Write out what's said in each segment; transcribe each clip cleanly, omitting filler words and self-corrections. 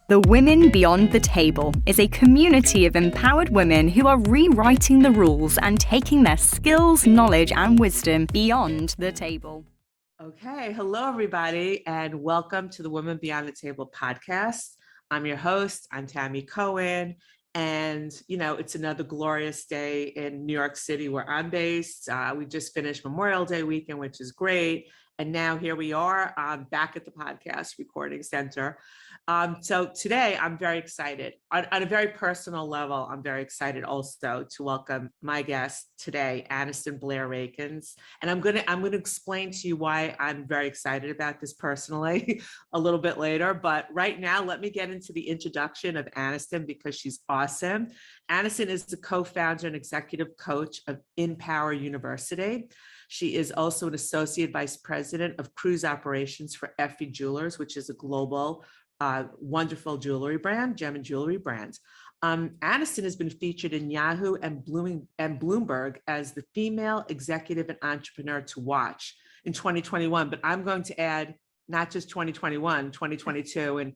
The Women Beyond the Table is a community of empowered women who are rewriting the rules and taking their skills, knowledge, and wisdom beyond the table. Okay, hello everybody, and welcome to the Women Beyond the Table podcast. I'm your host, I'm Tammy Cohen, and it's another glorious day in New York City where I'm based. We just finished Memorial Day weekend, which is great. And now here we are back at the podcast recording center. So today I'm very excited. On a very personal level, I'm very excited also to welcome my guest today, Anniston Blair Riekstins. And I'm gonna explain to you why I'm very excited about this personally a little bit later. But right now, let me get into the introduction of Anniston because she's awesome. Anniston is the co-founder and executive coach of InPower University. She is also an associate vice president of cruise operations for Effy Jewelry, which is a global, wonderful jewelry brand, gem and jewelry brand. Anniston has been featured in Yahoo and Bloomberg as the female executive and entrepreneur to watch in 2021. But I'm going to add not just 2021, 2022, and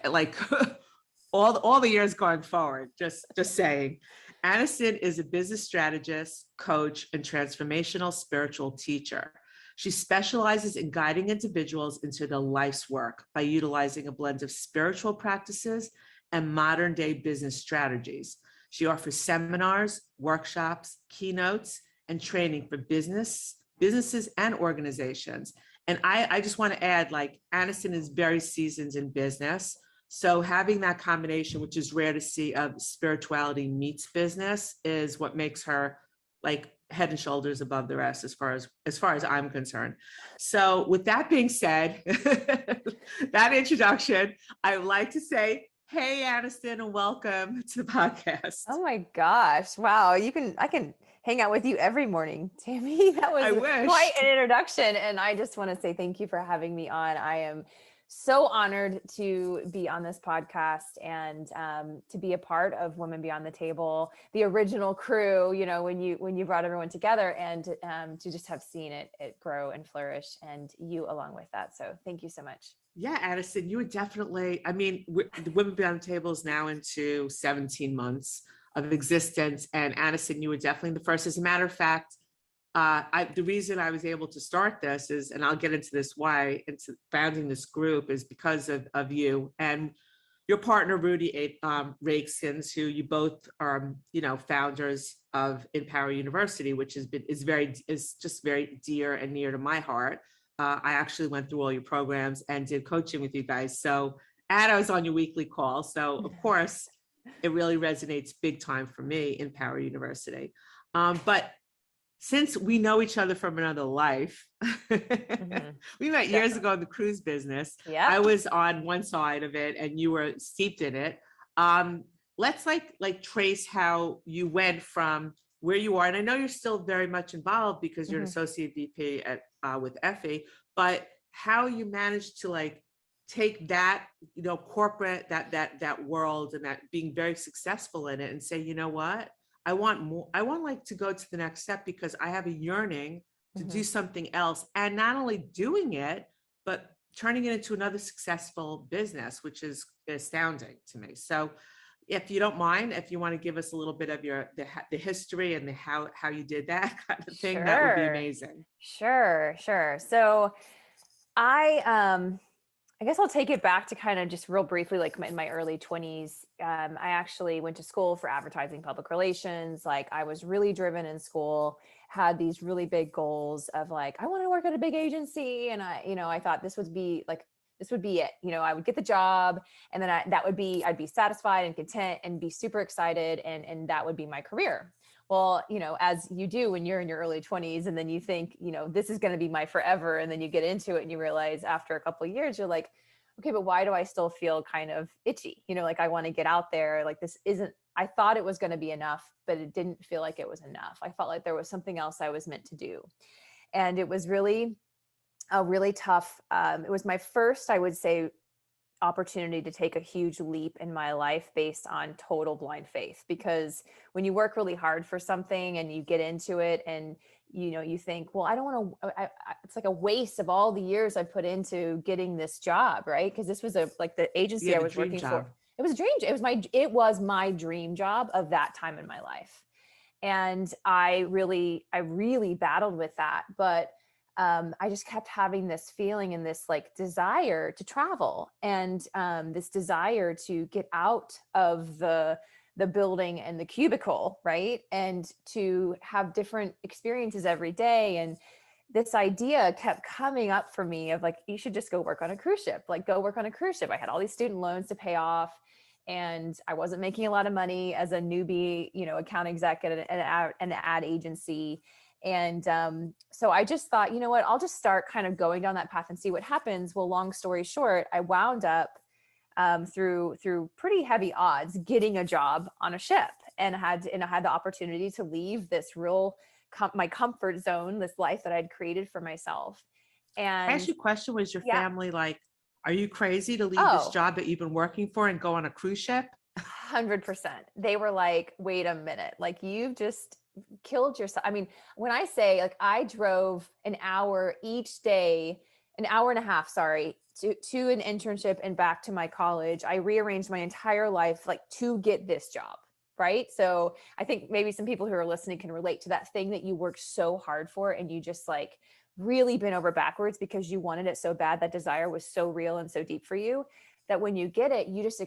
like all the years going forward. Just saying. Anniston is a business strategist, coach, and transformational spiritual teacher. She specializes in guiding individuals into their life's work by utilizing a blend of spiritual practices and modern-day business strategies. She offers seminars, workshops, keynotes, and training for businesses and organizations. And I just want to add, Anniston is very seasoned in business. So having that combination, which is rare to see, of spirituality meets business, is what makes her head and shoulders above the rest as far as I'm concerned. So with that being said, that introduction, I would like to say, hey, Anniston, and welcome to the podcast. Oh my gosh. Wow. I can hang out with you every morning, Tammy. That was quite an introduction. And I just want to say thank you for having me on. I am so honored to be on this podcast and to be a part of Women Beyond the Table, the original crew, when you brought everyone together, and to just have seen it grow and flourish, and you along with that. So thank you so much. Yeah, Anniston, you were definitely, the Women Beyond the Table is now into 17 months of existence. And Anniston, you were definitely the first. As a matter of fact, the reason I was able to start this is, and I'll get into this, why into founding this group, is because of you and your partner, Rudy Riekstins, who you both are, founders of InPower University, which is just very dear and near to my heart. I actually went through all your programs and did coaching with you guys. And I was on your weekly call. So of course, it really resonates big time for me, InPower University. But since we know each other from another life, we met years ago in the cruise business. Yeah. I was on one side of it and you were steeped in it. Let's trace how you went from where you are. And I know you're still very much involved because you're an associate VP with Effy, but how you managed to take that, corporate, that world, and that being very successful in it, and say, you know what? I want more. I want to go to the next step because I have a yearning to do something else, and not only doing it, but turning it into another successful business, which is astounding to me. So if you don't mind, if you want to give us a little bit of the history and how you did that kind of thing, that would be amazing. Sure. So I guess I'll take it back to kind of just real briefly, in my early 20s. I actually went to school for advertising public relations. I was really driven in school, had these really big goals of I want to work at a big agency. And I thought this would be it. I would get the job, and then I'd be satisfied and content and be super excited. And that would be my career. Well, as you do when you're in your early 20s, and then you think, this is going to be my forever. And then you get into it and you realize after a couple of years, you're like, okay, but why do I still feel kind of itchy? I want to get out there. I thought it was going to be enough, but it didn't feel like it was enough. I felt like there was something else I was meant to do. And it was really a really tough, it was my first, I would say, opportunity to take a huge leap in my life based on total blind faith. Because when you work really hard for something and you get into it and you think, well, I don't want to, it's like a waste of all the years I put into getting this job. Right. Cause this was the agency I was working for. It was a dream. It was my dream job of that time in my life. And I really battled with that. But I just kept having this feeling and this like desire to travel and this desire to get out of the building and the cubicle, right? And to have different experiences every day. And this idea kept coming up for me of like, you should just go work on a cruise ship, like go work on a cruise ship. I had all these student loans to pay off and I wasn't making a lot of money as a newbie, account exec at an ad agency. And so I just thought, you know what, I'll just start kind of going down that path and see what happens. Well, long story short, I wound up through pretty heavy odds getting a job on a ship and I had the opportunity to leave this my comfort zone, this life that I'd created for myself. And I asked you a question, was your family like, are you crazy to leave this job that you've been working for and go on a cruise ship? 100%. They were like, wait a minute, like you've just killed yourself. I mean, when I say like I drove an hour each day, an hour and a half, sorry, to an internship and back to my college. I rearranged my entire life like to get this job. Right. So I think maybe some people who are listening can relate to that thing that you worked so hard for and you just like really bent over backwards because you wanted it so bad. That desire was so real and so deep for you that when you get it, you just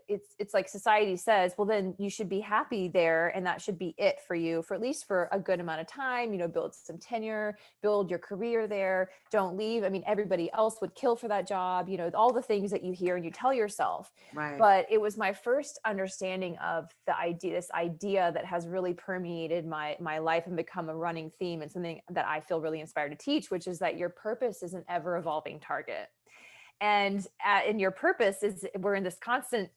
it's like society says, well, then you should be happy there. And that should be it for you for at least for a good amount of time, build some tenure, build your career there. Don't leave. I mean, everybody else would kill for that job, all the things that you hear and you tell yourself. Right. But it was my first understanding of this idea that has really permeated my life and become a running theme and something that I feel really inspired to teach, which is that your purpose is an ever evolving target. And in your purpose is we're in this constant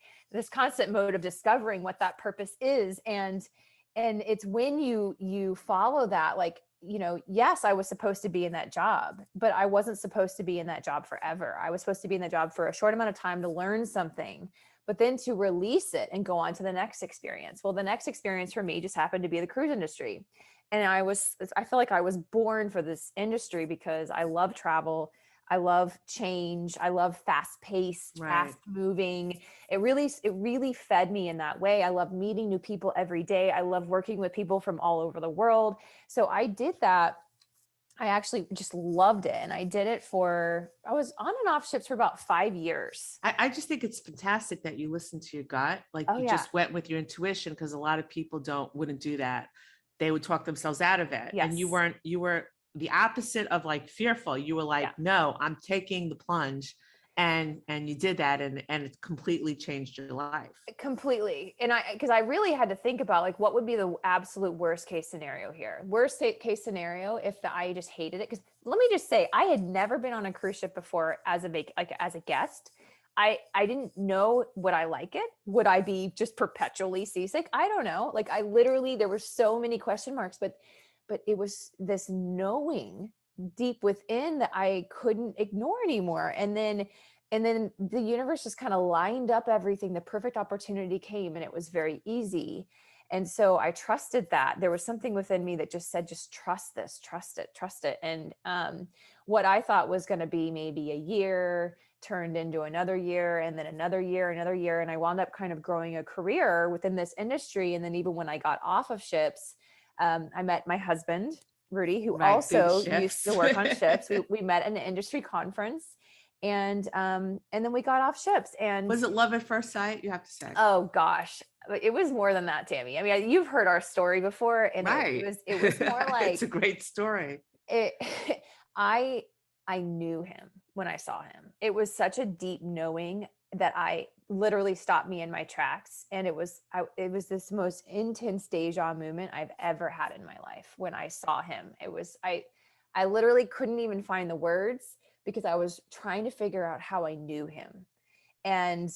mode of discovering what that purpose is. And it's when you follow that, like, yes, I was supposed to be in that job, but I wasn't supposed to be in that job forever. I was supposed to be in that job for a short amount of time to learn something, but then to release it and go on to the next experience. Well, the next experience for me just happened to be the cruise industry. And I feel like I was born for this industry because I love travel. I love change. I love fast paced, fast moving. It really fed me in that way. I love meeting new people every day. I love working with people from all over the world. So I did that. I actually just loved it. And I did it I was on and off ships for about 5 years. I just think it's fantastic that you listened to your gut. Like just went with your intuition, because a lot of people wouldn't do that. They would talk themselves out of it. Yes. And you were the opposite of like fearful. You were like, no, I'm taking the plunge. And you did that and it completely changed your life. Completely. And because I really had to think about like, what would be the absolute worst case scenario here? Worst case scenario, if I just hated it. Because let me just say, I had never been on a cruise ship before as a guest. I didn't know, would I like it? Would I be just perpetually seasick? I don't know. Like there were so many question marks, but it was this knowing deep within that I couldn't ignore anymore. And then the universe just kind of lined up everything. The perfect opportunity came and it was very easy. And so I trusted that. There was something within me that just said, just trust this, trust it. And what I thought was going to be maybe a year turned into another year, and then another year. And I wound up kind of growing a career within this industry. And then even when I got off of ships, I met my husband, Rudy, who also used to work on ships. We met at an industry conference, and then we got off ships. And was it love at first sight? You have to say. Oh gosh, it was more than that, Tammy. I mean, you've heard our story before, and it was more like it's a great story. I knew him when I saw him. It was such a deep knowing that I literally stopped me in my tracks. And it was this most intense deja moment I've ever had in my life. When I saw him, I literally couldn't even find the words because I was trying to figure out how I knew him. And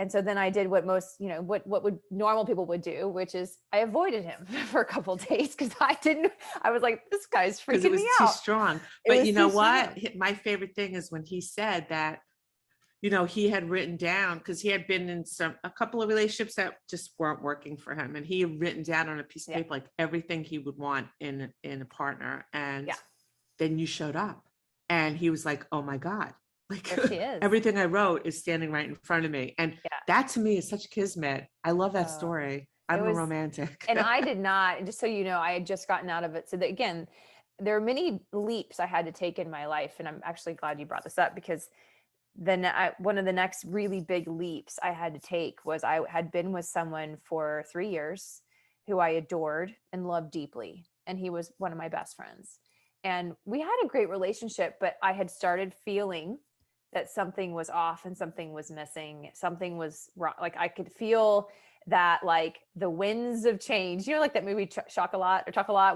so then I did what most, what would normal people would do, which is I avoided him for a couple of days because I was like, this guy's freaking me out. Because it was too strong. But you know what? My favorite thing is when he said that, he had written down, because he had been in a couple of relationships that just weren't working for him. And he had written down on a piece of paper, like everything he would want in a partner. And then you showed up and he was like, oh my God, like There she is. everything I wrote is standing right in front of me. And that to me is such kismet. I love that story. I'm a romantic. And I did not, just so you know, I had just gotten out of it. So that, again, there are many leaps I had to take in my life. And I'm actually glad you brought this up, because then one of the next really big leaps I had to take was I had been with someone for 3 years who I adored and loved deeply. And he was one of my best friends. And we had a great relationship, but I had started feeling that something was off and something was missing. Something was wrong. Like I could feel that, like the winds of change, like that movie Chocolat,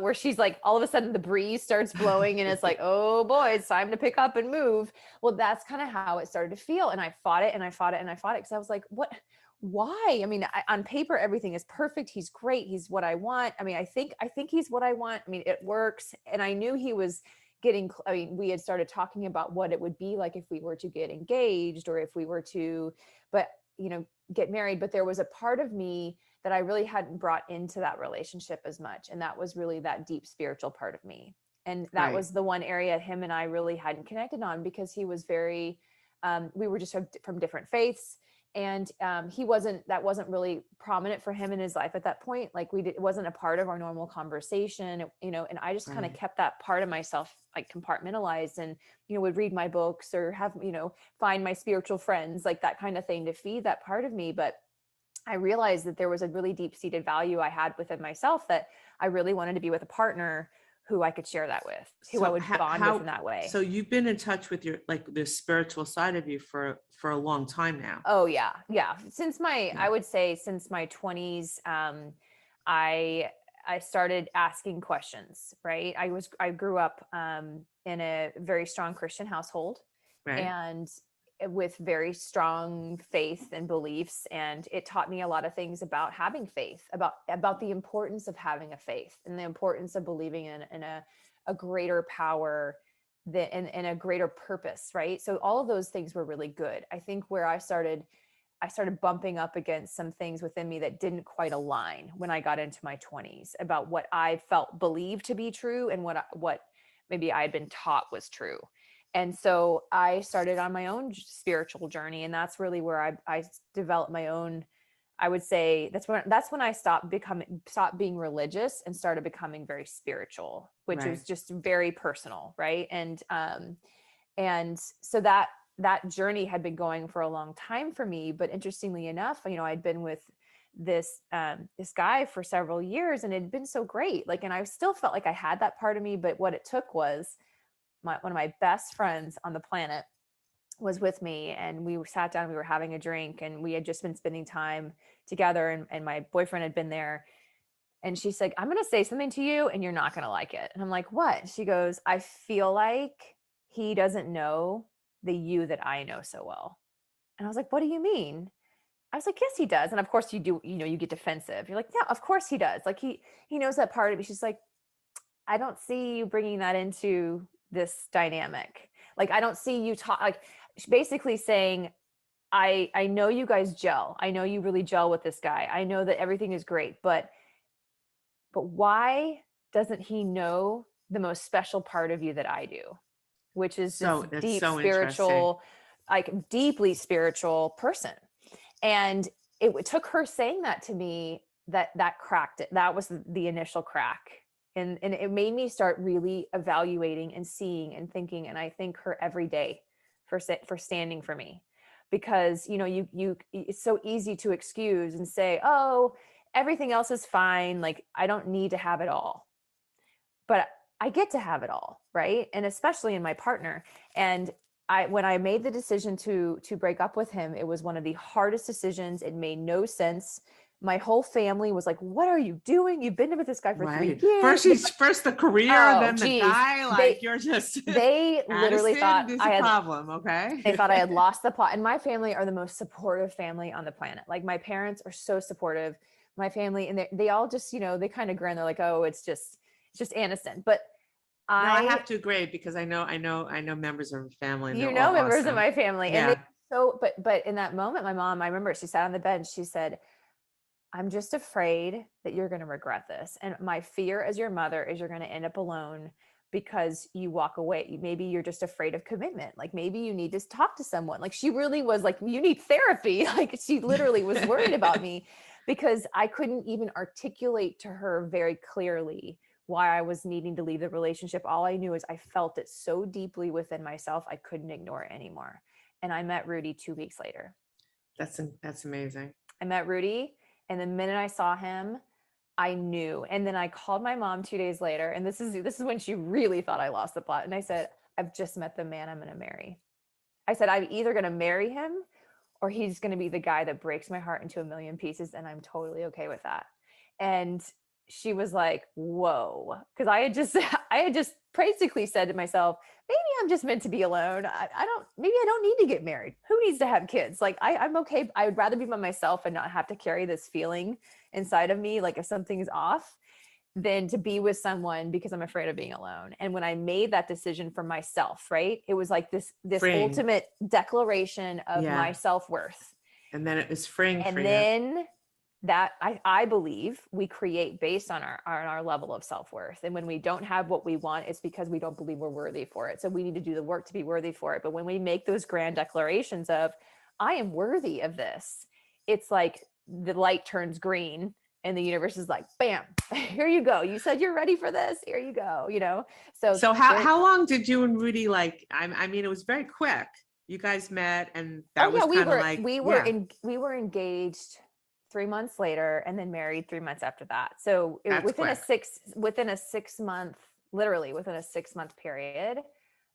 where she's like, all of a sudden the breeze starts blowing and it's like, oh boy, it's time to pick up and move. Well, that's kind of how it started to feel. And I fought it and I fought it and I fought it. Cause I was like, why? I mean, on paper, everything is perfect. He's great. He's what I want. I mean, I think he's what I want. I mean, it works. And I knew he was we had started talking about what it would be like if we were to get engaged or if we were to, get married. But there was a part of me that I really hadn't brought into that relationship as much. And that was really that deep spiritual part of me. And that was the one area him and I really hadn't connected on, because he was very, we were just from different faiths. And that wasn't really prominent for him in his life at that point. Like it wasn't a part of our normal conversation, and I just kind of kept that part of myself like compartmentalized, and, would read my books or have, find my spiritual friends, like that kind of thing to feed that part of me. But I realized that there was a really deep seated value I had within myself, that I really wanted to be with a partner who I could share that with, who I would bond with in that way. So you've been in touch with your, like the spiritual side of you for a long time now. Oh yeah. Yeah. I would say since my 20s, I started asking questions, right? I grew up, in a very strong Christian household, and with very strong faith and beliefs. And it taught me a lot of things about having faith, about the importance of having a faith and the importance of believing in a greater power and a greater purpose. Right. So all of those things were really good. I think where I started bumping up against some things within me that didn't quite align when I got into my 20s about what I believed to be true and what maybe I had been taught was true. And so I started on my own spiritual journey. And that's really where I developed my own, I would say that's when I stopped being religious and started becoming very spiritual, which was just very personal. Right. And so that journey had been going for a long time for me. But interestingly enough, I'd been with this guy for several years, and it had been so great. Like, and I still felt like I had that part of me, but what it took was one of my best friends on the planet was with me, and we sat down, we were having a drink, and we had just been spending time together, and my boyfriend had been there. And she's like, I'm going to say something to you and you're not going to like it. And I'm like, what? She goes, I feel like he doesn't know the you that I know so well. And I was like, what do you mean? I was like, yes, he does. And of course you do, you get defensive. You're like, yeah, of course he does. Like he knows that part of me. She's like, I don't see you bringing that into this dynamic. Like, I don't see you talk, like basically saying, I know you guys gel. I know you really gel with this guy. I know that everything is great, but why doesn't he know the most special part of you that I do? Which is this deep spiritual, like deeply spiritual person. And it took her saying that to me that cracked it. That was the initial crack. And it made me start really evaluating and seeing and thinking. And I thank her every day for standing for me, because, it's so easy to excuse and say, oh, everything else is fine. Like, I don't need to have it all, but I get to have it all. Right. And especially in my partner. And when I made the decision to break up with him, it was one of the hardest decisions. It made no sense. My whole family was like, what are you doing? You've been with this guy for 3 years. First the career, then the guy, like you're just, they literally thought I had a problem. Okay. They thought I had lost the plot. And my family are the most supportive family on the planet. Like, my parents are so supportive, my family, and they all just, they kind of grin. They're like, oh, it's just Anniston. But I have to agree, because I know members of the family. Members of my family, and So, but in that moment, my mom, I remember she sat on the bed and she said, I'm just afraid that you're going to regret this. And my fear as your mother is you're going to end up alone because you walk away. Maybe you're just afraid of commitment. Like maybe you need to talk to someone. Like she really was like, you need therapy. Like she literally was worried about me because I couldn't even articulate to her very clearly why I was needing to leave the relationship. All I knew is I felt it so deeply within myself, I couldn't ignore it anymore. And I met Rudy 2 weeks later. That's amazing. I met Rudy, and the minute I saw him, I knew. And then I called my mom 2 days later, and this is when she really thought I lost the plot. And I said, I've just met the man I'm going to marry. I said, I'm either going to marry him or he's going to be the guy that breaks my heart into a million pieces, and I'm totally okay with that. And she was like, whoa, because I had just basically said to myself, maybe I'm just meant to be alone. Maybe I don't need to get married. Who needs to have kids? Like I'm okay. I would rather be by myself and not have to carry this feeling inside of me, like if something is off, than to be with someone because I'm afraid of being alone. And when I made that decision for myself, right, it was like this Freeing. ultimate declaration of my self-worth. And then it was freeing and for then you. that I believe we create based on our level of self-worth. And when we don't have what we want, it's because we don't believe we're worthy for it. So we need to do the work to be worthy for it. But when we make those grand declarations of, I am worthy of this, it's like the light turns green and the universe is like, bam, here you go. You said you're ready for this. Here you go. So how long did you and Rudy, like, I mean, it was very quick. You guys met and that was kind of like, we were engaged 3 months later and then married 3 months after that. So within a 6 month, literally within a 6 month period,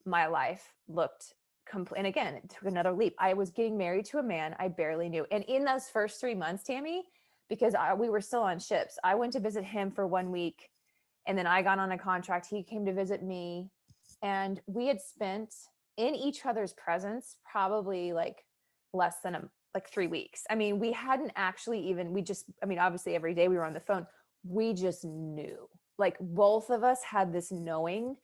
my life looked complete. And again, it took another leap. I was getting married to a man I barely knew. And in those first 3 months, Tammy, because we were still on ships, I went to visit him for 1 week and then I got on a contract. He came to visit me and we had spent in each other's presence probably like less than 3 weeks. I mean, we hadn't actually obviously every day we were on the phone. We just knew, like both of us had this knowing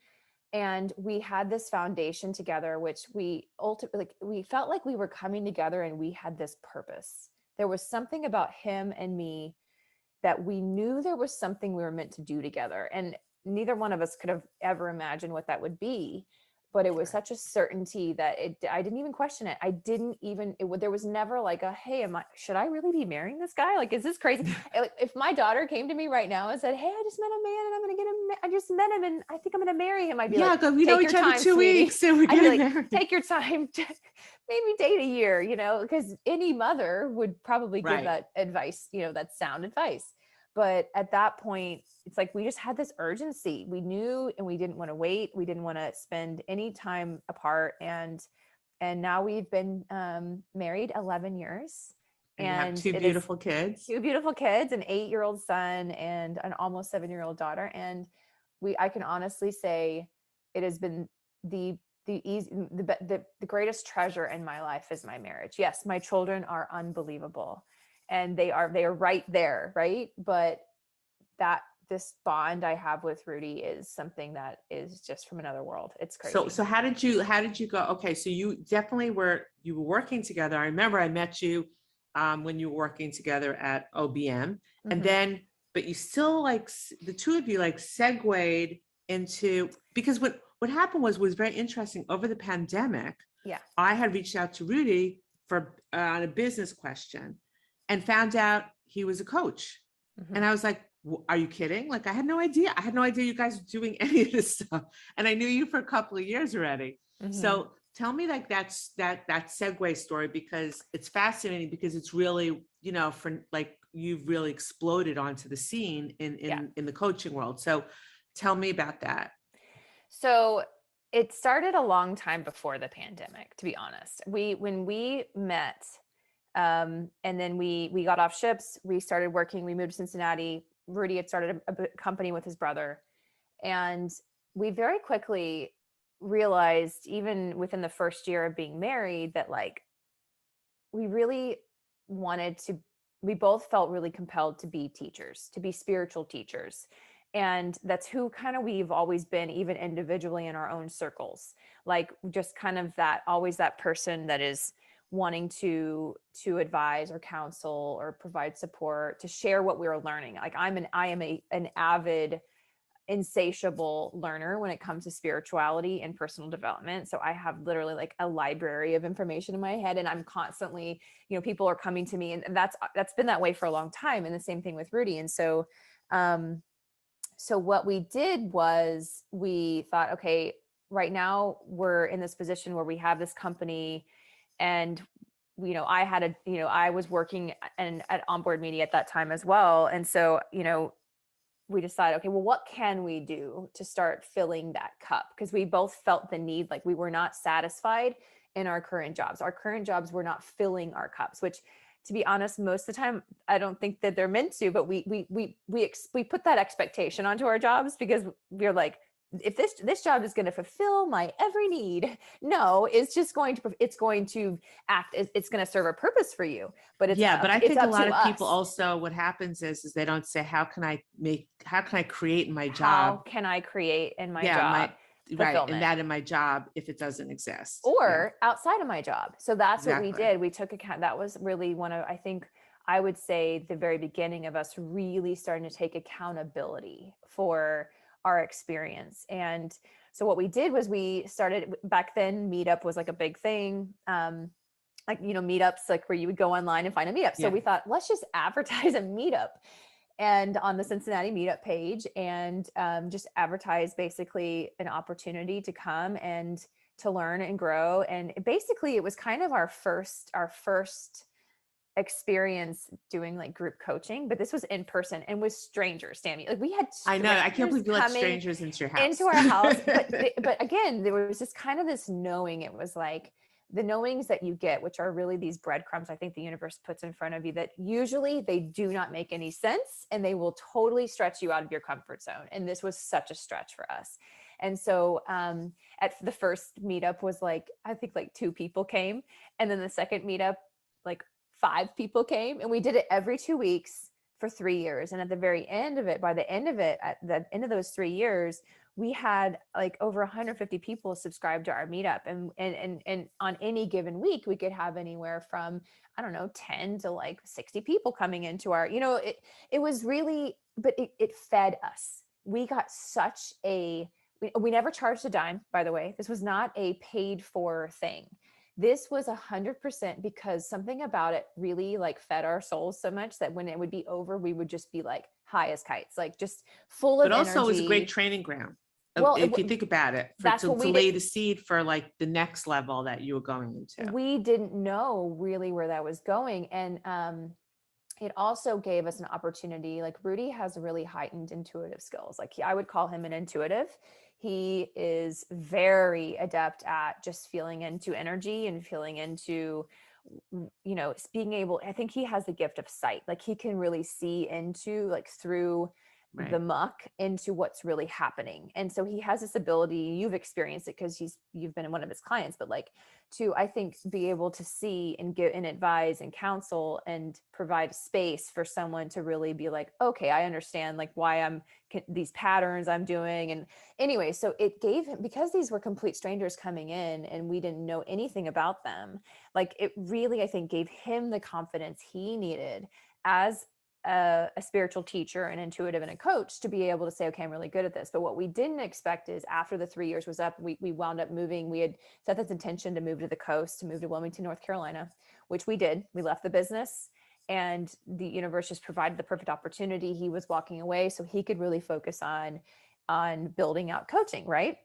and we had this foundation together, which we ultimately, we felt like we were coming together and we had this purpose. There was something about him and me that we knew there was something we were meant to do together. And neither one of us could have ever imagined what that would be. But it was such a certainty that I didn't even question it. There was never like hey, should I really be marrying this guy? Like, is this crazy? If my daughter came to me right now and said, hey, I just met a man and I'm going to get him. I just met him and I think I'm going to marry him. I'd be like, we know each other 2 weeks and we're getting married. Take your time to maybe date a year, because any mother would probably give that advice, that sound advice. But at that point, it's like we just had this urgency. We knew and we didn't want to wait. We didn't want to spend any time apart. And now we've been married 11 years. And you have two beautiful kids. 2 beautiful kids, an 8-year-old son and an almost 7-year-old daughter. And I can honestly say it has been the greatest treasure in my life is my marriage. Yes, my children are unbelievable. And they are right there, right? But this bond I have with Rudy is something that is just from another world. It's crazy. So how did you go? Okay, so you definitely were working together. I remember I met you when you were working together at OBM, and then but you still like the two of you like segued into, because what happened was very interesting over the pandemic. Yeah, I had reached out to Rudy for on a business question. And found out he was a coach. And I was like, are you kidding? Like, I had no idea. I had no idea you guys were doing any of this stuff. And I knew you for a couple of years already. So tell me like that segue story, because it's fascinating, because it's really, for like, you've really exploded onto the scene in the coaching world. So tell me about that. So it started a long time before the pandemic, to be honest. When we met, and then we got off ships, we started working, we moved to Cincinnati. Rudy had started a company with his brother. And we very quickly realized, even within the first year of being married, that like, we both felt really compelled to be teachers, to be spiritual teachers. And that's who kind of we've always been, even individually in our own circles, like just kind of always that person that is wanting to advise or counsel or provide support, to share what we were learning. Like I am an avid, insatiable learner when it comes to spirituality and personal development. So I have literally like a library of information in my head, and I'm constantly, people are coming to me, and that's been that way for a long time. And the same thing with Rudy. And so, so what we did was we thought, okay, right now we're in this position where we have this company, and I was working at Onboard Media at that time as well. And so, we decided, okay, well, what can we do to start filling that cup? Because we both felt the need, like we were not satisfied in our current jobs. Our current jobs were not filling our cups, which, to be honest, most of the time, I don't think that they're meant to, but we put that expectation onto our jobs because we're like, if this job is going to fulfill my every need, no, it's going to act, it's going to serve a purpose for you. But but I think a lot of people also, what happens is they don't say, how can I create in my job? How can I create in my job? Right. And that in my job, if it doesn't exist. Or outside of my job. So that's what we did. We took account. That was really I would say the very beginning of us really starting to take accountability for our experience. And so what we did was we started, back then, Meetup was like a big thing. Meetups, like where you would go online and find a meetup. So we thought, let's just advertise a meetup and on the Cincinnati meetup page, and just advertise basically an opportunity to come and to learn and grow. And basically it was kind of our first experience doing like group coaching, but this was in person and with strangers, Tammy. Like we had, I know, I can't believe you let strangers into your house. Into our house. But again, there was just kind of this knowing. It was like the knowings that you get, which are really these breadcrumbs I think the universe puts in front of you, that usually they do not make any sense and they will totally stretch you out of your comfort zone. And this was such a stretch for us. And so at the first meetup was like, I think like 2 people came. And then the second meetup, like 5 people came, and we did it every 2 weeks for 3 years. And at the very end of it, at the end of those 3 years, we had like over 150 people subscribe to our meetup. And on any given week, we could have anywhere from, 10 to like 60 people coming into our, it was really, but it fed us. We got we never charged a dime, by the way. This was not a paid for thing. This was 100% because something about it really like fed our souls so much that when it would be over, we would just be like high as kites, like just full of energy. But also it was a great training ground. Well, if you think about it, to lay the seed for like the next level that you were going into. We didn't know really where that was going. And it also gave us an opportunity. Like Rudy has really heightened intuitive skills. Like I would call him an intuitive. He is very adept at just feeling into energy and feeling into, being able, I think he has the gift of sight. Like he can really see into, like through the muck, into what's really happening. And so he has this ability, you've experienced it because you've been one of his clients, but like to, I think, be able to see and give and advise and counsel and provide space for someone to really be like, okay, I understand like why these patterns I'm doing. And anyway, so it gave him, because these were complete strangers coming in and we didn't know anything about them, like it really, I think, gave him the confidence he needed as a spiritual teacher, an intuitive, and a coach to be able to say, okay, I'm really good at this. But what we didn't expect is after the 3 years was up, we wound up moving. We had set this intention to move to the coast, to move to Wilmington, North Carolina, which we did. We left the business and the universe just provided the perfect opportunity. He was walking away so he could really focus on building out coaching. Right.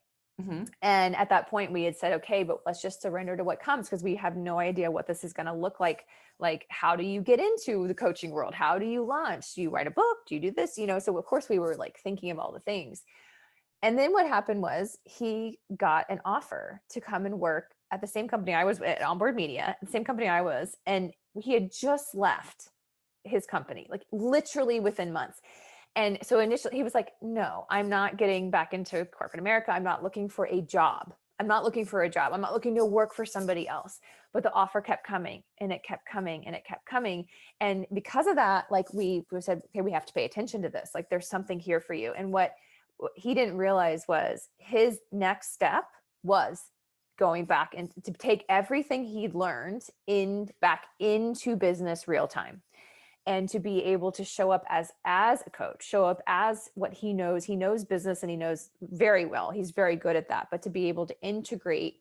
Mm-hmm. And at that point we had said, okay, but let's just surrender to what comes, because we have no idea what this is going to look like. Like, how do you get into the coaching world? How do you launch? Do you write a book? Do you do this? So of course we were like thinking of all the things. And then what happened was he got an offer to come and work at the same company I was at, Onboard Media, the same company I was. And he had just left his company, like literally within months. And so initially he was like, no, I'm not getting back into corporate America. I'm not looking for a job. I'm not looking to work for somebody else. But the offer kept coming and it kept coming and it kept coming. And because of that, like we said, okay, we have to pay attention to this. Like there's something here for you. And what he didn't realize was his next step was going back and to take everything he'd learned back into business real time, and to be able to show up as a coach, show up as what he knows. He knows business and he knows very well. He's very good at that. But to be able to integrate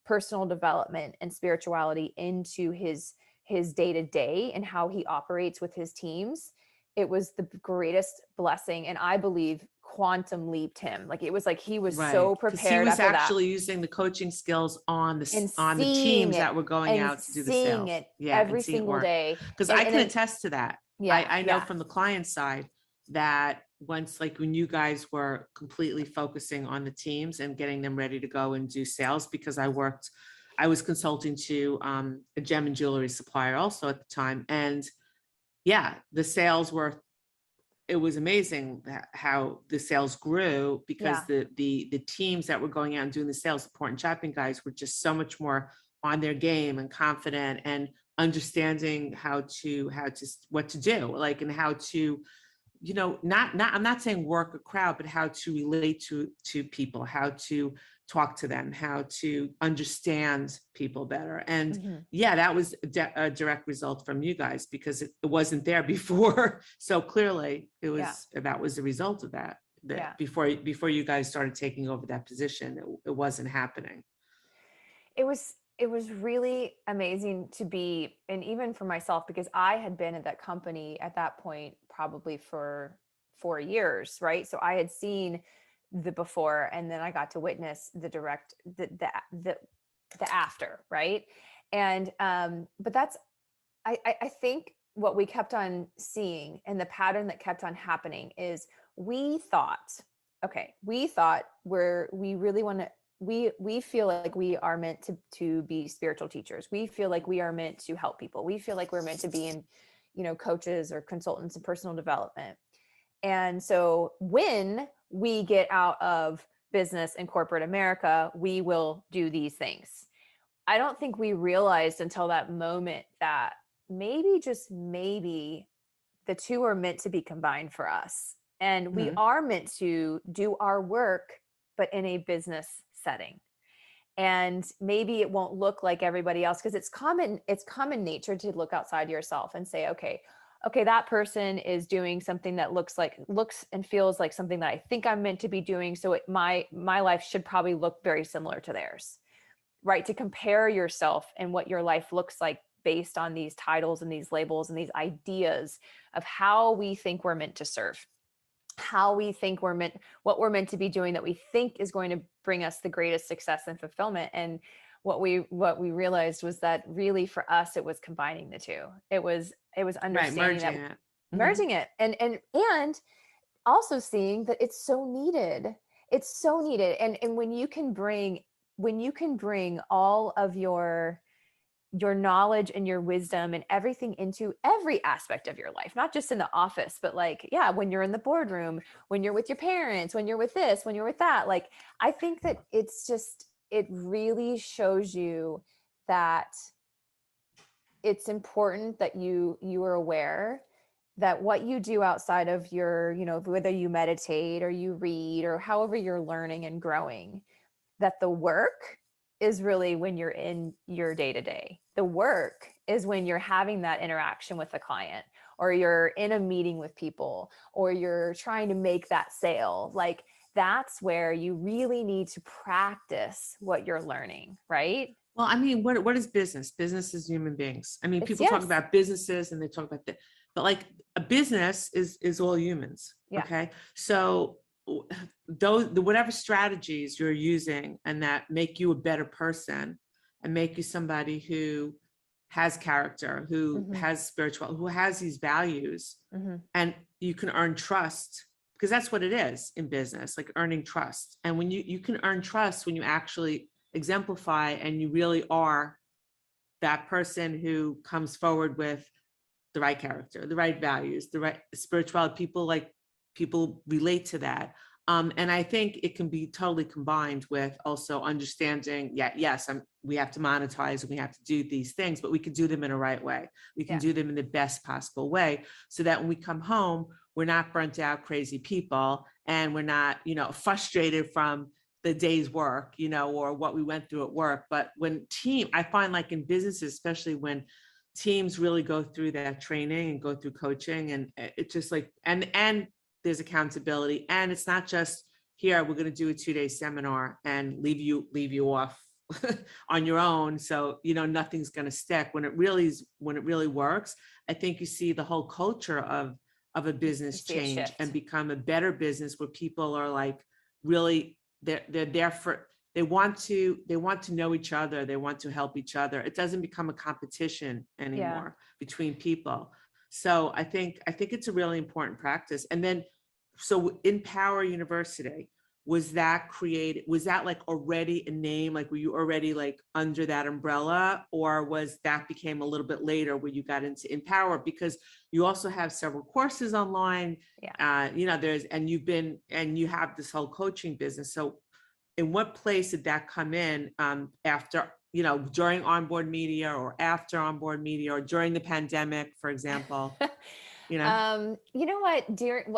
personal development and spirituality into his day-to-day and how he operates with his teams, it was the greatest blessing. And I believe quantum leaped him. Like, it was like he was so prepared. He was actually using the coaching skills on the teams that were going out to do the sales. It every single day. Because I can attest to that. Yeah, I know from the client side that once, like when you guys were completely focusing on the teams and getting them ready to go and do sales, because I was consulting to a gem and jewelry supplier also at the time. And yeah, the sales it was amazing how the sales grew, because the teams that were going out and doing the sales support and shopping guys were just so much more on their game and confident and understanding what to do, like, and how to, I'm not saying work a crowd, but how to relate to people, how to talk to them, how to understand people better. And that was a direct result from you guys, because it wasn't there before. So clearly that was the result of that before you guys started taking over that position, it wasn't happening. It was really amazing to be, and even for myself, because I had been at that company at that point probably for 4 years, right? So I had seen the before, and then I got to witness the after, right? And but that's I think what we kept on seeing, and the pattern that kept on happening, is we thought we feel like we are meant to be spiritual teachers. We feel like we are meant to help people. We feel like we're meant to be in, coaches or consultants in personal development. And so when we get out of business and corporate America, we will do these things. I don't think we realized until that moment that maybe, just maybe, the two are meant to be combined for us. And we are meant to do our work, but in a business setting. And maybe it won't look like everybody else, because it's common nature to look outside yourself and say, okay, that person is doing something that looks and feels like something that I think I'm meant to be doing. So my life should probably look very similar to theirs, right? To compare yourself and what your life looks like based on these titles and these labels and these ideas of how we think we're meant to serve, how we think what we're meant to be doing, that we think is going to bring us the greatest success and fulfillment. And what we realized was that really for us, it was combining the two. It was understanding merging it and also seeing that it's so needed. It's so needed. And when you can bring all of your knowledge and your wisdom and everything into every aspect of your life, not just in the office, but when you're in the boardroom, when you're with your parents, when you're with this, when you're with that, I think that it really shows you that it's important that you are aware that what you do outside of your, whether you meditate or you read or however you're learning and growing, that the work is really when you're in your day-to-day. The work is when you're having that interaction with a client, or you're in a meeting with people, or you're trying to make that sale. That's where you really need to practice what you're learning, right? Well, I mean, what is business? Business is human beings. I mean, people talk about businesses and they talk about that, but a business is all humans. Yeah. Okay. So whatever strategies you're using and that make you a better person and make you somebody who has character, who has spiritual, who has these values, and you can earn trust, because that's what it is in business, like earning trust. And when you can earn trust when you actually exemplify and you really are that person who comes forward with the right character, the right values, the right spirituality. People relate to that. And I think it can be totally combined with also understanding, we have to monetize and we have to do these things, but we can do them in a right way. We can do them in the best possible way, so that when we come home, we're not burnt out, crazy people, and we're not, frustrated from the day's work, or what we went through at work. But I find like in businesses, especially when teams really go through that training and go through coaching, and it's just like, and there's accountability, and it's not just here, we're going to do a 2-day seminar and leave you off on your own. So, nothing's going to stick. When it really works, I think you see the whole culture of a business change and become a better business where people are like, really, they're there for, they want to know each other. They want to help each other. It doesn't become a competition anymore between people. So I think it's a really important practice. And then, so InPower University, was that like already a name? Like, were you already like under that umbrella, or was that became a little bit later where you got into InPower? Because you also have several courses online. You have this whole coaching business. So in what place did that come in after, during onboard media, or after onboard media, or during the pandemic, for example? You know what,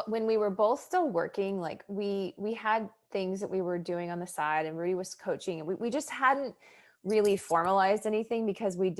when we were both still working, like we had things that we were doing on the side, and Rudy was coaching, and we just hadn't really formalized anything because we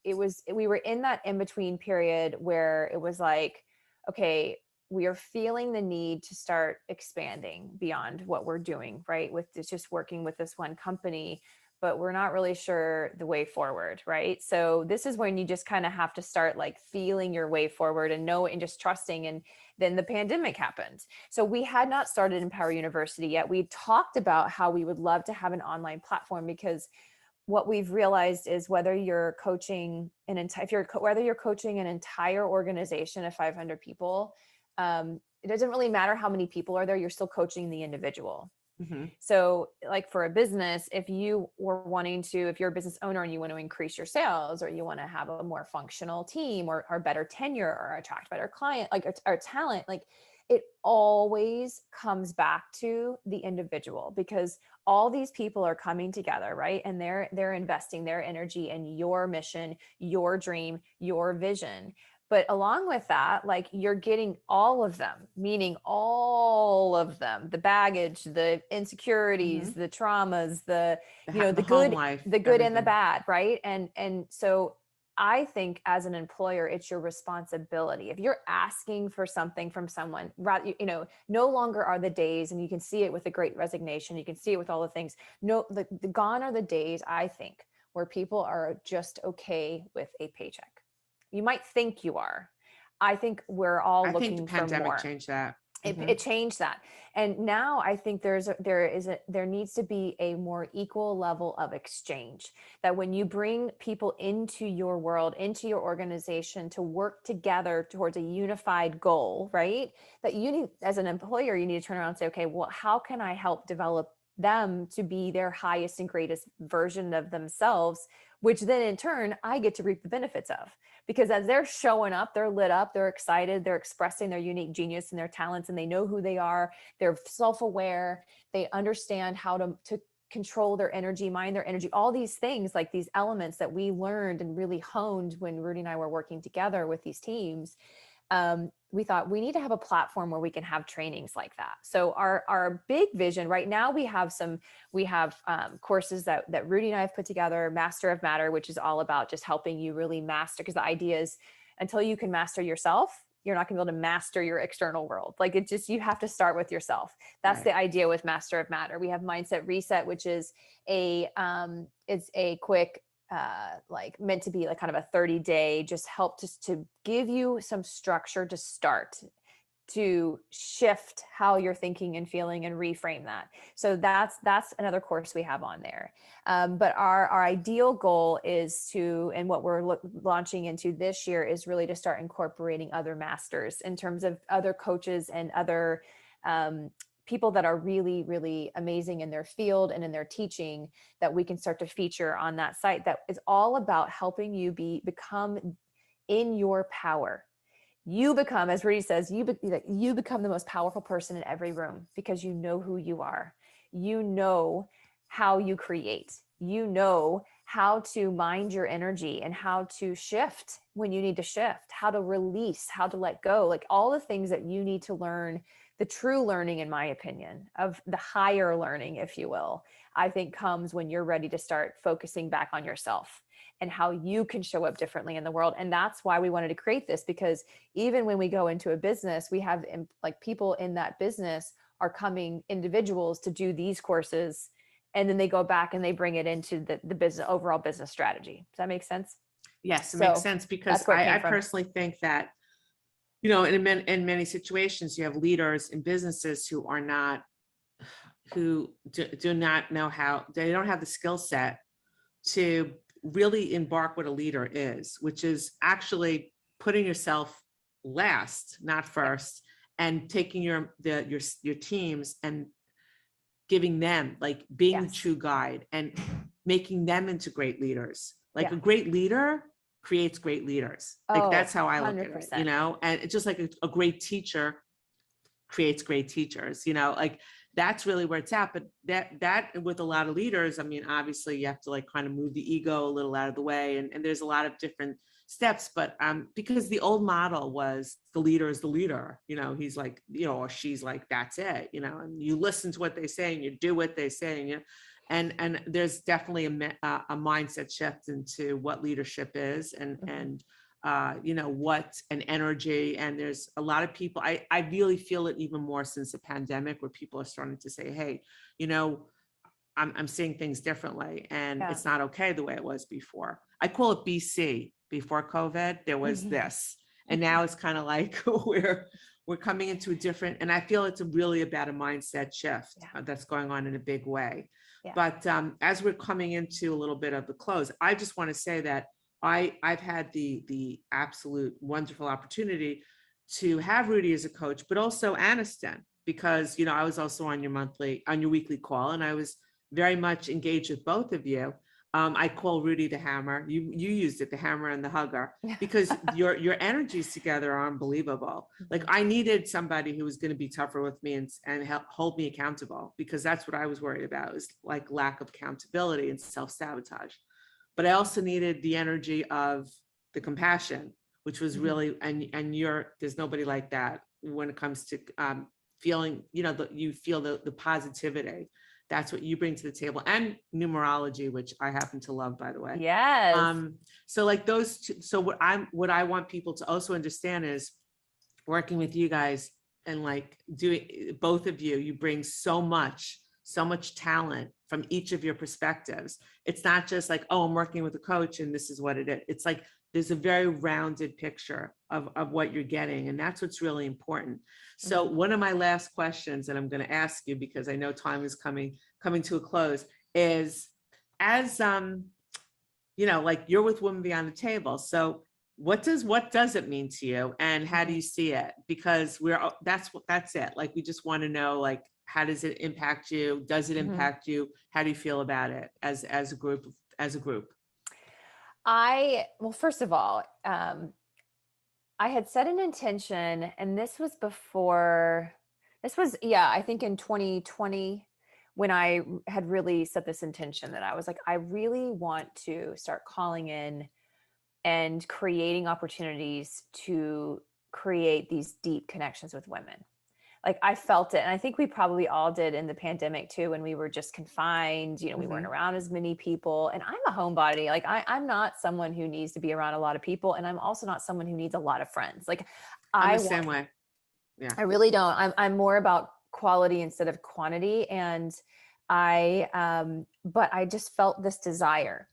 were in that in-between period where it was like, okay, we are feeling the need to start expanding beyond what we're doing, right? With just working with this one company, but we're not really sure the way forward, right? So this is when you just kind of have to start like feeling your way forward and just trusting. And then the pandemic happened. So we had not started InPower University yet. We talked about how we would love to have an online platform, because what we've realized is whether you're coaching whether you're coaching an entire organization of 500 people, it doesn't really matter how many people are there, you're still coaching the individual. Mm-hmm. So like for a business, if you're a business owner and you want to increase your sales, or you want to have a more functional team, or better tenure, or attract better client, or talent, like it always comes back to the individual, because all these people are coming together, right? And they're investing their energy in your mission, your dream, your vision. But along with that, like you're getting all of them, meaning all of them, the baggage, the insecurities, the traumas, the good, life, the good and the bad, right? And so I think as an employer, it's your responsibility. If you're asking for something from someone, no longer are the days, and you can see it with the Great Resignation, you can see it with all the things. No, the gone are the days, I think, where people are just okay with a paycheck. You might think you are. I think we're all looking for more. I think the pandemic changed that. It changed that. And now I think there needs to be a more equal level of exchange, that when you bring people into your world, into your organization to work together towards a unified goal, right? That you need, as an employer, you need to turn around and say, okay, well, how can I help develop them to be their highest and greatest version of themselves, which then in turn, I get to reap the benefits of. Because as they're showing up, they're lit up, they're excited, they're expressing their unique genius and their talents, and they know who they are, they're self-aware, they understand how to control their energy, mind their energy, all these things, like these elements that we learned and really honed when Rudy and I were working together with these teams. We thought we need to have a platform where we can have trainings like that. So our big vision right now, we have courses that Rudy and I have put together, Master of Matter, which is all about just helping you really master, because the idea is until you can master yourself, you're not gonna be able to master your external world. Like you have to start with yourself. That's right. The idea with Master of Matter. We have Mindset Reset, which is it's a quick, meant to be like kind of a 30-day, just help to give you some structure to start to shift how you're thinking and feeling and reframe that. So that's another course we have on there. But our ideal goal is and what we're launching into this year is really to start incorporating other masters in terms of other coaches and other people that are really, really amazing in their field and in their teaching, that we can start to feature on that site, that is all about helping you become in your power. You become, as Rudy says, you become the most powerful person in every room, because you know who you are. You know how you create. You know how to mind your energy and how to shift when you need to shift, how to release, how to let go, like all the things that you need to learn the true learning, in my opinion, of the higher learning, if you will, I think comes when you're ready to start focusing back on yourself and how you can show up differently in the world. And that's why we wanted to create this, because even when we go into a business, we have like people in that business are coming individuals to do these courses, and then they go back and they bring it into the business, overall business strategy. Does that make sense? Yes, it makes sense, because I personally think that, in many situations, you have leaders in businesses who do not know how, they don't have the skill set to really embark what a leader is, which is actually putting yourself last, not first, and taking your teams and giving them, like, being the true guide and making them into great leaders. Like a great leader creates great leaders. Like that's how I look 100%. At it, and it's just like a great teacher creates great teachers, like that's really where it's at. But that with a lot of leaders, I mean, obviously you have to like kind of move the ego a little out of the way. And there's a lot of different steps, but because the old model was the leader is the leader, he's like, or she's like, that's it, and you listen to what they say and you do what they say, and there's definitely a mindset shift into what leadership is, and what an energy. And there's a lot of people, I really feel it even more since the pandemic, where people are starting to say, hey, I'm seeing things differently, and it's not okay the way it was before. I call it BC. Before COVID, there was this, and now it's kind of like we're coming into a different, and I feel it's really about a mindset shift that's going on in a big way. Yeah. But as we're coming into a little bit of the close, I just want to say that I've had the absolute wonderful opportunity to have Rudy as a coach, but also Anniston, because I was also on your weekly call, and I was very much engaged with both of you. I call Rudy the hammer. You used it, the hammer and the hugger, because your energies together are unbelievable. Like I needed somebody who was going to be tougher with me and help hold me accountable, because that's what I was worried about, is like lack of accountability and self-sabotage. But I also needed the energy of the compassion, which was really, and there's nobody like that when it comes to feeling, you feel the positivity. That's what you bring to the table, and numerology, which I happen to love, by the way. Yes. So like those two, so what I want people to also understand is working with you guys, and like doing, both of you bring so much talent from each of your perspectives. It's not just like, oh, I'm working with a coach and this is what it is. It's like, there's a very rounded picture of what you're getting. And that's what's really important. So one of my last questions that I'm going to ask you, because I know time is coming to a close, is as, like you're with Women Beyond the Table. So what does it mean to you, and how do you see it? Because that's it. Like, we just want to know, like, how does it impact you? Does it impact you? How do you feel about it as a group? Well, first of all, I had set an intention, and I think in 2020, when I had really set this intention, that I was like, I really want to start calling in and creating opportunities to create these deep connections with women. Like, I felt it. And I think we probably all did in the pandemic too, when we were just confined, we weren't around as many people. And I'm a homebody. Like, I'm not someone who needs to be around a lot of people. And I'm also not someone who needs a lot of friends. Like, I'm the same way. Yeah. I really don't. I'm more about quality instead of quantity. And but I just felt this desire.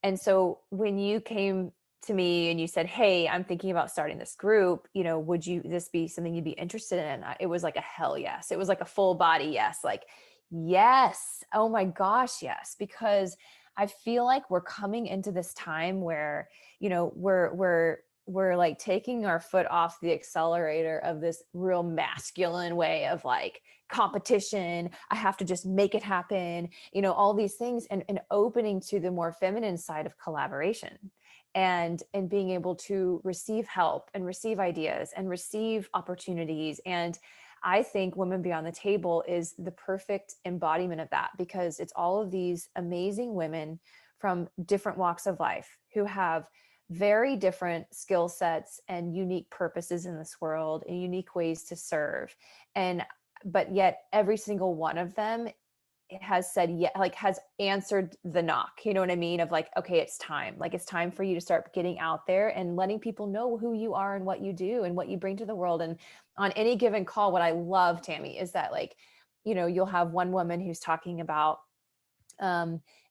And so when you came to me and you said, hey, I'm thinking about starting this group, would this be something you'd be interested in? It was like a hell yes. It was like a full body yes. Like, yes. Oh my gosh, yes. Because I feel like we're coming into this time where, we're like taking our foot off the accelerator of this real masculine way of like competition. I have to just make it happen, all these things, and opening to the more feminine side of collaboration. And being able to receive help and receive ideas and receive opportunities. And I think Women Beyond the Table is the perfect embodiment of that, because it's all of these amazing women from different walks of life who have very different skill sets and unique purposes in this world and unique ways to serve. But yet every single one of them has said, yeah, like has answered the knock, you know what I mean? Of like, okay, it's time. Like, it's time for you to start getting out there and letting people know who you are and what you do and what you bring to the world. And on any given call, what I love, Tammy, is that like, you'll have one woman who's talking about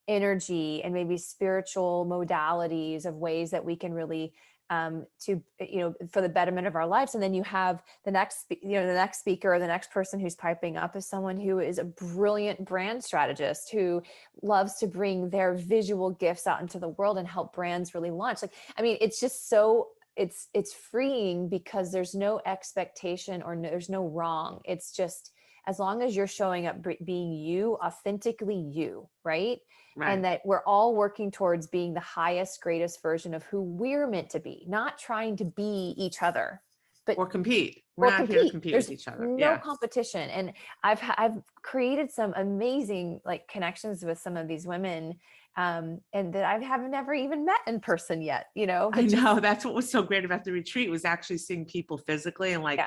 energy and maybe spiritual modalities of ways that we can really for the betterment of our lives. And then you have the next speaker or the next person who's piping up is someone who is a brilliant brand strategist who loves to bring their visual gifts out into the world and help brands really launch. Like, I mean, it's just so it's freeing because there's no expectation or there's no wrong. It's just, as long as you're showing up, being you, authentically you, right? And that we're all working towards being the highest, greatest version of who we're meant to be, not trying to be each other, but or compete. We're not here to compete with each other. No competition. And I've created some amazing like connections with some of these women, and that I have never even met in person yet. I know, that's what was so great about the retreat, was actually seeing people physically and like,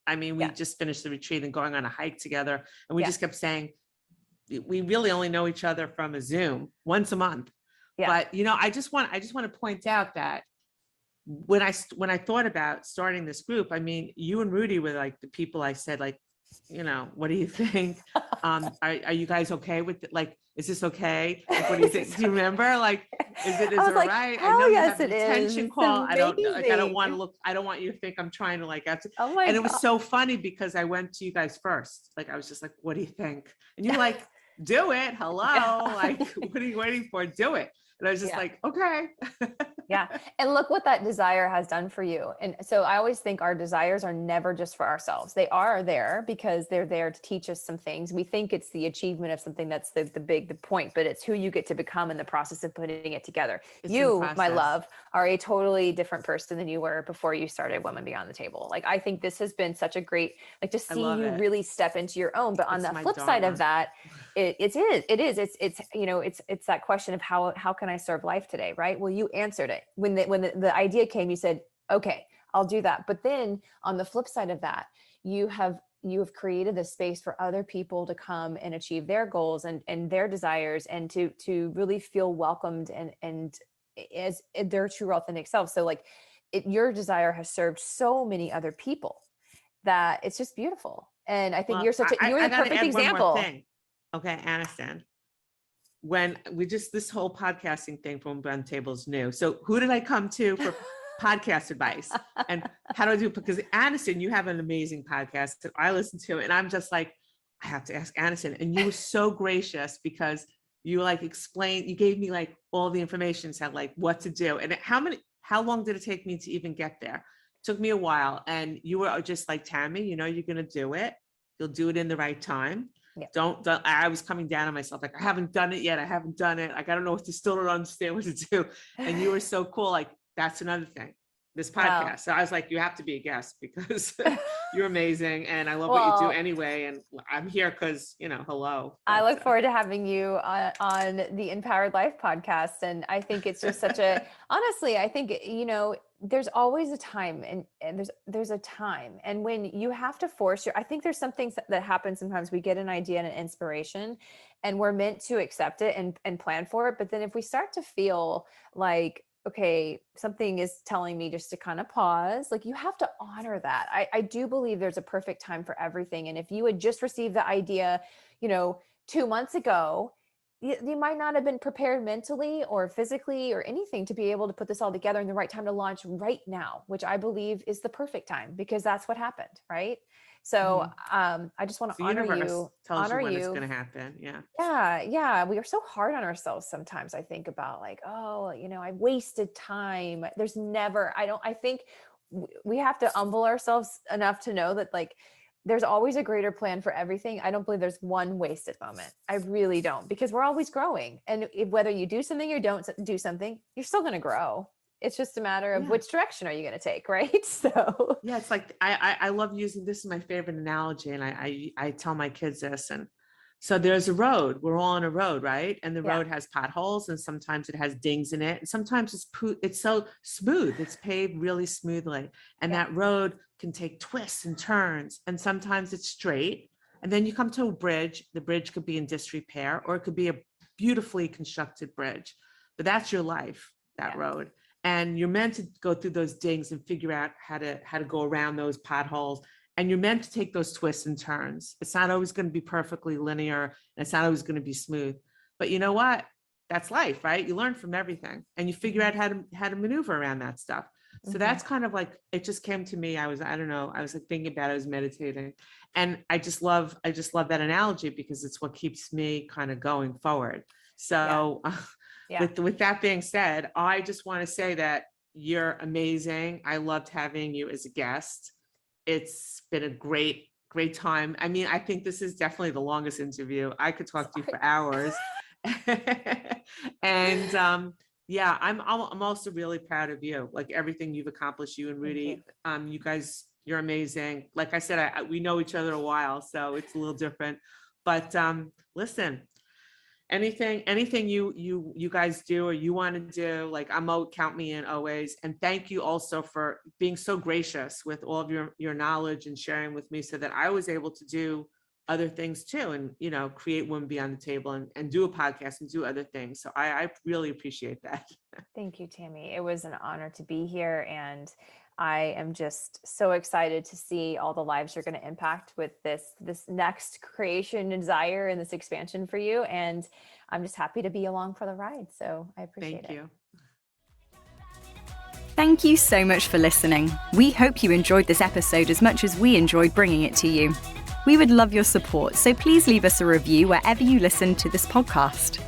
I mean, we just finished the retreat and going on a hike together, and we just kept saying, we really only know each other from a Zoom once a month. But, I just want to point out that when I thought about starting this group, I mean, you and Rudy were like the people I said, like, what do you think? Are you guys okay with it? Like, is this okay? Like, what do you think? Do you remember? Like, is it all like, right? I know yes, you have it a retention call. I don't want to look. I don't want you to think I'm trying to like, oh my and it God. was so funny because I went to you guys first. Like, I was just like, what do you think? And you're like, do it. Hello. Like, what are you waiting for? Do it. And I was just like, okay. And look what that desire has done for you. And so I always think our desires are never just for ourselves. They are there because they're there to teach us some things. We think it's the achievement of something that's the point, but it's who you get to become in the process of putting it together. You, my love, are a totally different person than you were before you started Women Beyond the Table. Like, I think this has been such a great, like, to see you really step into your own. But on the flip side of that, it's that question of how can I serve life today? Right. Well, you answered it when the idea came. You said, okay, I'll do that. But then on the flip side of that, you have created the space for other people to come and achieve their goals and their desires, and to really feel welcomed and as their true authentic self. So like your desire has served so many other people that it's just beautiful. And I think you're the perfect example. Okay, Anniston. When this whole podcasting thing from Women Table is new. So who did I come to for podcast advice? And how do I do it? Because Anniston, you have an amazing podcast that I listen to, and I'm just like, I have to ask Anniston. And you were so gracious because you like explained, you gave me like all the information, said like what to do. And how long did it take me to even get there? It took me a while. And you were just like, Tammy, you're going to do it. You'll do it in the right time. Yeah. Don't, I was coming down on myself. Like, I haven't done it yet. I haven't done it. Like, I don't know what to, still don't understand what to do. And you were so cool. Like, that's another thing, this podcast. Wow. So I was like, you have to be a guest because you're amazing. And I love what you do anyway. And I'm here because, hello. I look forward to having you on the InPowered Life podcast. And I think it's just such honestly, I think, there's always a time and there's a time. And when you have to force I think there's some things that happen sometimes. We get an idea and an inspiration and we're meant to accept it and plan for it. But then if we start to feel like, okay, something is telling me just to kind of pause, like you have to honor that. I do believe there's a perfect time for everything. And if you had just received the idea, 2 months ago, you might not have been prepared mentally or physically or anything to be able to put this all together in the right time to launch right now, which I believe is the perfect time because that's what happened. Right. So I just want to honor you. Tells you when it's going to happen. Yeah. Yeah. We are so hard on ourselves sometimes. I think about like, I wasted time. There's never, I think we have to humble ourselves enough to know that like, there's always a greater plan for everything. I don't believe there's one wasted moment. I really don't, because we're always growing. And whether you do something or don't do something, you're still going to grow. It's just a matter of which direction are you going to take, right? So yeah, it's like, I love using this as my favorite analogy. And I tell my kids this. And So there's a road. We're all on a road, right? And the Yeah. road has potholes, and sometimes it has dings in it. And sometimes it's so smooth. It's paved really smoothly. And Yeah. that road can take twists and turns. And sometimes it's straight. And then you come to a bridge. The bridge could be in disrepair, or it could be a beautifully constructed bridge. But that's your life, that road. And you're meant to go through those dings and figure out how to go around those potholes. And you're meant to take those twists and turns. It's not always going to be perfectly linear, and it's not always going to be smooth. But you know what? That's life, right? You learn from everything, and you figure out how to maneuver around that stuff. So that's kind of like, it just came to me. I was like thinking about it, I was meditating. And I just love that analogy, because it's what keeps me kind of going forward. So with that being said, I just want to say that you're amazing. I loved having you as a guest. It's been a great time. I mean, I think this is definitely the longest interview. I could talk to you for hours. And I'm also really proud of you, like everything you've accomplished, you and Rudy. You guys, you're amazing. Like I said, we know each other a while, so it's a little different. But listen, anything you guys do or you want to do, like count me in always. And thank you also for being so gracious with all of your knowledge and sharing with me, so that I was able to do other things too, and create Women Beyond the Table and do a podcast and do other things. So I really appreciate that. Thank you, Tammy. It was an honor to be here, and I am just so excited to see all the lives you're going to impact with this next creation and desire and this expansion for you. And I'm just happy to be along for the ride. So I appreciate it. Thank you. Thank you so much for listening. We hope you enjoyed this episode as much as we enjoyed bringing it to you. We would love your support, so please leave us a review wherever you listen to this podcast.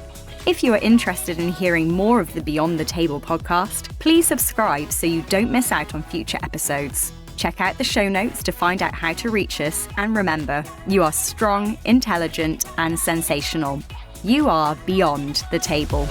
If you are interested in hearing more of the Beyond the Table podcast, please subscribe so you don't miss out on future episodes. Check out the show notes to find out how to reach us, and remember, you are strong, intelligent, and sensational. You are beyond the table.